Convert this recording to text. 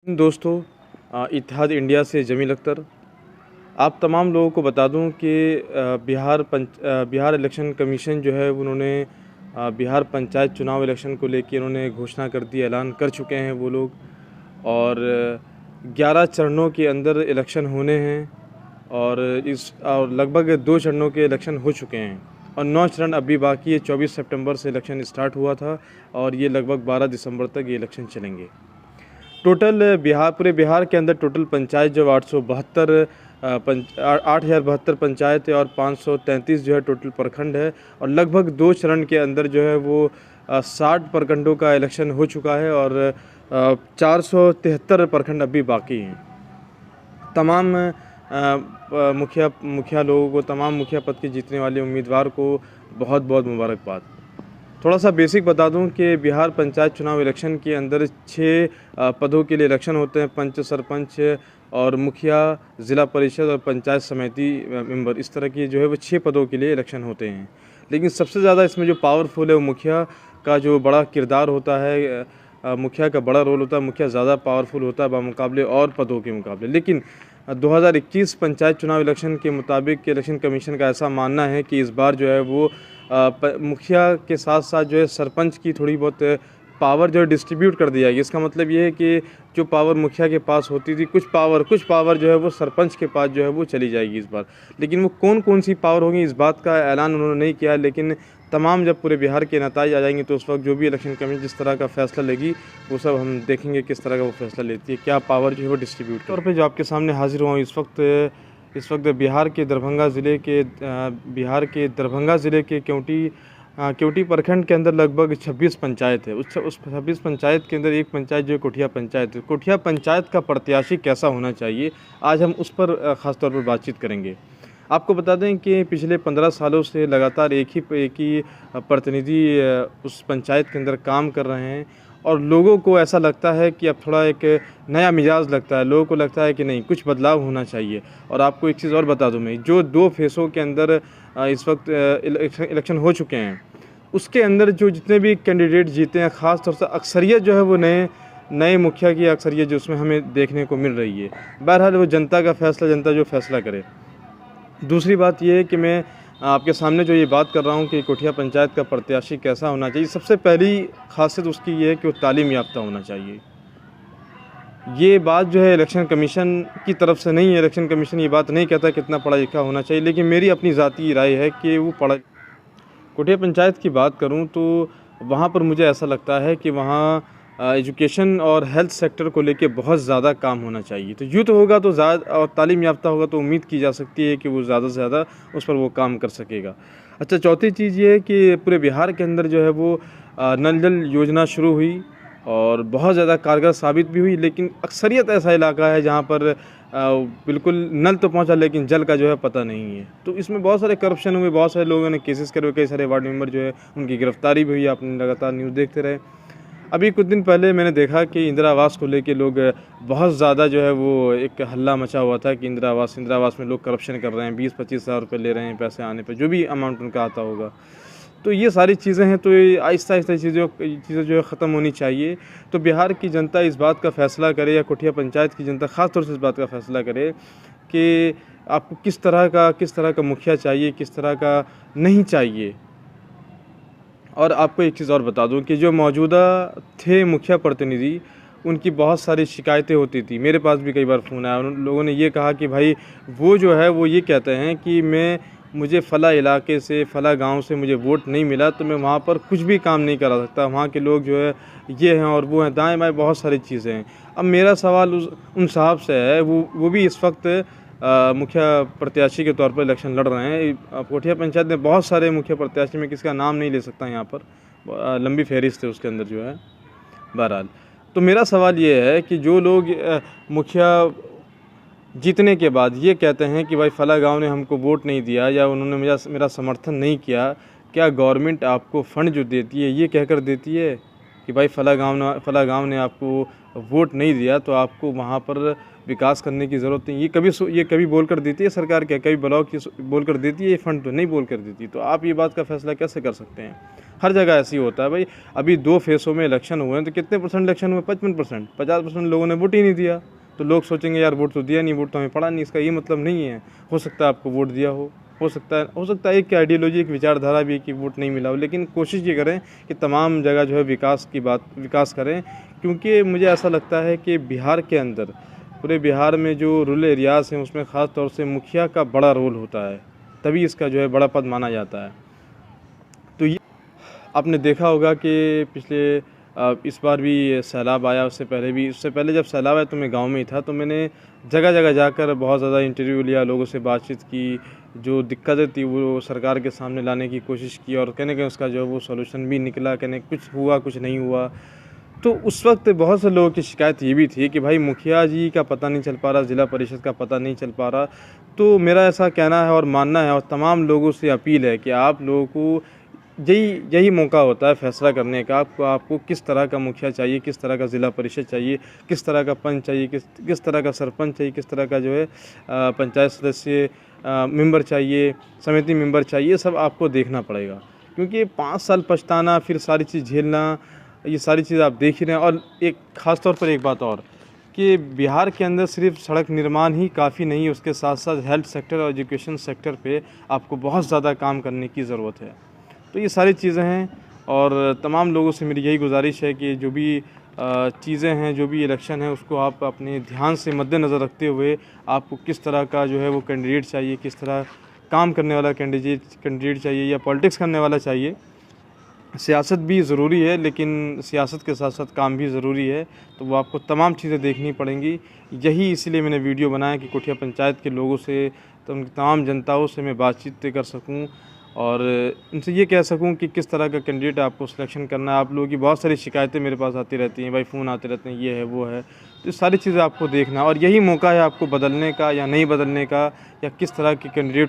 दोस्तों, इत्तेहाद इंडिया से जमील अख्तर। आप तमाम लोगों को बता दूं कि बिहार इलेक्शन कमीशन जो है उन्होंने बिहार पंचायत चुनाव इलेक्शन को लेकर उन्होंने घोषणा कर दी, ऐलान कर चुके हैं वो लोग। और 11 चरणों के अंदर इलेक्शन होने हैं और लगभग 2 चरणों के इलेक्शन हो चुके हैं और 9 चरण अभी बाकी है। 24 सितंबर से इलेक्शन स्टार्ट हुआ था और ये लगभग 12 दिसंबर तक ये इलेक्शन चलेंगे। टोटल पूरे बिहार के अंदर टोटल पंचायत जो 8,072 पंचायत है और 533 जो है टोटल प्रखंड है। और लगभग 2 चरण के अंदर जो है वो 60 प्रखंडों का इलेक्शन हो चुका है और 473 प्रखंड अभी बाकी हैं। तमाम मुखिया लोगों को, तमाम मुखिया पद के जीतने वाले उम्मीदवार को बहुत बहुत मुबारकबाद। थोड़ा सा बेसिक बता दूं कि बिहार पंचायत चुनाव इलेक्शन के अंदर 6 पदों के लिए इलेक्शन होते हैं। पंच, सरपंच और मुखिया, ज़िला परिषद और पंचायत समिति मेंबर, इस तरह की जो है वो 6 पदों के लिए इलेक्शन होते हैं। लेकिन सबसे ज़्यादा इसमें जो पावरफुल है वो मुखिया का जो बड़ा किरदार होता है, मुखिया का बड़ा रोल होता है। मुखिया ज़्यादा पावरफुल होता है बामुकाबले और पदों के मुकाबले। लेकिन 2021 पंचायत चुनाव इलेक्शन के मुताबिक इलेक्शन कमीशन का ऐसा मानना है कि इस बार जो है वो मुखिया के साथ साथ जो है सरपंच की थोड़ी बहुत पावर जो है डिस्ट्रीब्यूट कर दी जाएगी। इसका मतलब ये है कि जो पावर मुखिया के पास होती थी, कुछ पावर जो है वो सरपंच के पास जो है वो चली जाएगी इस बार। लेकिन वो कौन कौन सी पावर होगी इस बात का ऐलान उन्होंने नहीं किया। लेकिन तमाम जब पूरे बिहार के नताइज आ जाएंगे तो उस वक्त जो भी इलेक्शन कमीशन जिस तरह का फैसला लेगी वो सब हम देखेंगे किस तरह का वो फैसला लेती है, क्या पावर जो है वो डिस्ट्रीब्यूट तौर पर जो आपके सामने हाजिर हुआ इस वक्त बिहार के दरभंगा ज़िले के केवटी प्रखंड के अंदर लगभग 26 पंचायत है। उस 26 पंचायत के अंदर एक पंचायत जो है कोठिया पंचायत है। कोठिया पंचायत का प्रत्याशी कैसा होना चाहिए, आज हम उस पर ख़ास तौर पर बातचीत करेंगे। आपको बता दें कि पिछले 15 सालों से लगातार एक ही प्रतिनिधि उस पंचायत के अंदर काम कर रहे हैं और लोगों को ऐसा लगता है कि अब थोड़ा एक नया मिजाज लगता है। लोगों को लगता है कि नहीं, कुछ बदलाव होना चाहिए। और आपको एक चीज़ और बता दूं मैं, जो 2 फेसों के अंदर इस वक्त इलेक्शन हो चुके हैं उसके अंदर जो जितने भी कैंडिडेट जीते हैं, ख़ास तौर से अक्सरियत जो है वो नए मुखिया की अक्सरियत जो उसमें हमें देखने को मिल रही है। बहरहाल वो जनता का फैसला, जनता जो फैसला करे। दूसरी बात ये है कि मैं आपके सामने जो ये बात कर रहा हूँ कि कोठिया पंचायत का प्रत्याशी कैसा होना चाहिए, सबसे पहली खासियत उसकी ये है कि वो तालीम याफ्ता होना चाहिए। ये बात जो है इलेक्शन कमीशन की तरफ से नहीं है। इलेक्शन कमीशन ये बात नहीं कहता कितना पढ़ा लिखा होना चाहिए, लेकिन मेरी अपनी ज़ाती राय है कि वो कोठिया पंचायत की बात करूं तो वहाँ पर मुझे ऐसा लगता है कि वहाँ एजुकेशन और हेल्थ सेक्टर को लेके बहुत ज़्यादा काम होना चाहिए। तो यूथ होगा तो ज़्यादा और तालीम याफ्ता होगा तो उम्मीद की जा सकती है कि वो ज़्यादा से ज़्यादा उस पर वो काम कर सकेगा। अच्छा, चौथी चीज़ ये है कि पूरे बिहार के अंदर जो है वो नल जल योजना शुरू हुई और बहुत ज़्यादा कारगर साबित भी हुई। लेकिन अक्सरियत ऐसा इलाका है जहाँ पर बिल्कुल नल तो पहुंचा लेकिन जल का जो है पता नहीं है। तो इसमें बहुत सारे करप्शन हुए, बहुत सारे लोगों ने केसेस करे, कई सारे वार्ड मेंबर जो है उनकी गिरफ्तारी भी हुई। आपने लगातार न्यूज़ देखते रहे। अभी कुछ दिन पहले मैंने देखा कि इंदिरा आवास को लेके लोग बहुत ज़्यादा जो है वो एक हल्ला मचा हुआ था कि इंदिरा आवास में लोग करप्शन कर रहे हैं, 20-25 हज़ार रुपये ले रहे हैं पैसे आने पर, जो भी अमाउंट उनका आता होगा। तो ये सारी चीज़ें हैं, तो ये आहिस्ता आहिस्ता चीज़ें जो है ख़त्म होनी चाहिए। तो बिहार की जनता इस बात का फ़ैसला करे, या कोठिया पंचायत की जनता ख़ास तौर से इस बात का फ़ैसला करे कि आपको किस तरह का मुखिया चाहिए, किस तरह का नहीं चाहिए। और आपको एक चीज़ और बता दूं कि जो मौजूदा थे मुखिया प्रतिनिधि, उनकी बहुत सारी शिकायतें होती थी। मेरे पास भी कई बार फ़ोन आया, उन लोगों ने ये कहा कि भाई वो जो है वो ये कहते हैं कि मुझे फ़ला इलाके से, फ़ला गांव से मुझे वोट नहीं मिला तो मैं वहाँ पर कुछ भी काम नहीं करा सकता। वहाँ के लोग जो है ये हैं और वो हैं, दाएँ बाएँ बहुत सारी चीज़ें हैं। अब मेरा सवाल उन साहब से है, वो भी इस वक्त मुखिया प्रत्याशी के तौर पर इलेक्शन लड़ रहे हैं। कोठिया पंचायत में बहुत सारे मुखिया प्रत्याशी, मैं किसी का नाम नहीं ले सकता यहाँ पर, लंबी फहरिस्त है उसके अंदर जो है। बहरहाल, तो मेरा सवाल ये है कि जो लोग मुखिया जीतने के बाद ये कहते हैं कि भाई फला गांव ने हमको वोट नहीं दिया या उन्होंने मेरा समर्थन नहीं किया, क्या गवर्नमेंट आपको फ़ंड जो देती है ये कहकर देती है कि भाई फला गांव ने आपको वोट नहीं दिया तो आपको वहाँ पर विकास करने की ज़रूरत नहीं? ये कभी बोल कर देती है सरकार? क्या कभी ब्लॉक बोल कर देती है? ये फ़ंड तो नहीं बोल कर देती। तो आप ये बात का फ़ैसला कैसे कर सकते हैं? हर जगह ऐसे ही होता है भाई। अभी 2 फेसों में इलेक्शन हुए हैं तो कितने परसेंट इलेक्शन हुए? 55%। 50% लोगों ने वोट ही नहीं दिया। तो लोग सोचेंगे यार वोट तो दिया नहीं, वोट तो हमें पड़ा नहीं। इसका ये मतलब नहीं है। हो सकता है आपको वोट दिया हो सकता है एक आइडियोलॉजी, एक विचारधारा भी कि वोट नहीं मिला हो, लेकिन कोशिश ये करें कि तमाम जगह जो है विकास करें। क्योंकि मुझे ऐसा लगता है कि बिहार के अंदर, पूरे बिहार में जो रूरल एरियाज़ हैं उसमें ख़ास तौर से मुखिया का बड़ा रोल होता है, तभी इसका जो है बड़ा पद माना जाता है। तो ये आपने देखा होगा कि पिछले इस बार भी सैलाब आया, उससे पहले जब सैलाब आया तो मैं गांव में ही था। तो मैंने जगह जगह जाकर बहुत ज़्यादा इंटरव्यू लिया, लोगों से बातचीत की, जो दिक्कतें थी वो सरकार के सामने लाने की कोशिश की, और कहीं न कहीं उसका जो है वो सॉल्यूशन भी निकला, कहीं कुछ हुआ कुछ नहीं हुआ। तो उस वक्त बहुत से लोगों की शिकायत ये भी थी कि भाई मुखिया जी का पता नहीं चल पा रहा, ज़िला परिषद का पता नहीं चल पा रहा। तो मेरा ऐसा कहना है और मानना है और तमाम लोगों से अपील है कि आप लोगों को यही मौका होता है फैसला करने का। आपको किस तरह का मुखिया चाहिए, किस तरह का ज़िला परिषद चाहिए, किस तरह का पंच चाहिए, किस तरह का सरपंच चाहिए, किस तरह का जो है पंचायत सदस्य मेंबर चाहिए, समिति मेंबर चाहिए। सब आपको देखना पड़ेगा, क्योंकि 5 साल पछताना, फिर सारी चीज़ झेलना, ये सारी चीज़ आप देख ही रहे हैं। और एक ख़ास तौर पर एक बात और, कि बिहार के अंदर सिर्फ सड़क निर्माण ही काफ़ी नहीं है, उसके साथ साथ हेल्थ सेक्टर और एजुकेशन सेक्टर पे आपको बहुत ज़्यादा काम करने की ज़रूरत है। तो ये सारी चीज़ें हैं, और तमाम लोगों से मेरी यही गुजारिश है कि जो भी चीज़ें हैं, जो भी इलेक्शन है, उसको आप अपने ध्यान से मद्देनज़र रखते हुए आपको किस तरह का जो है वो कैंडिडेट चाहिए, किस तरह काम करने वाला कैंडिडेट चाहिए या पॉलिटिक्स करने वाला चाहिए। सियासत भी ज़रूरी है, लेकिन सियासत के साथ साथ काम भी ज़रूरी है, तो वो आपको तमाम चीज़ें देखनी पड़ेंगी। यही इसीलिए मैंने वीडियो बनाया कि कोठिया पंचायत के लोगों से, तो उनकी तमाम जनताओं से मैं बातचीत कर सकूं और उनसे ये कह सकूं कि किस तरह का कैंडिडेट आपको सिलेक्शन करना है। आप लोगों की बहुत सारी शिकायतें मेरे पास आती रहती हैं, भाई फ़ोन आते रहते हैं, ये है वो है। तो ये सारी चीज़ें आपको देखना, और यही मौका है आपको बदलने का या नहीं बदलने का, या किस तरह के कैंडिडेट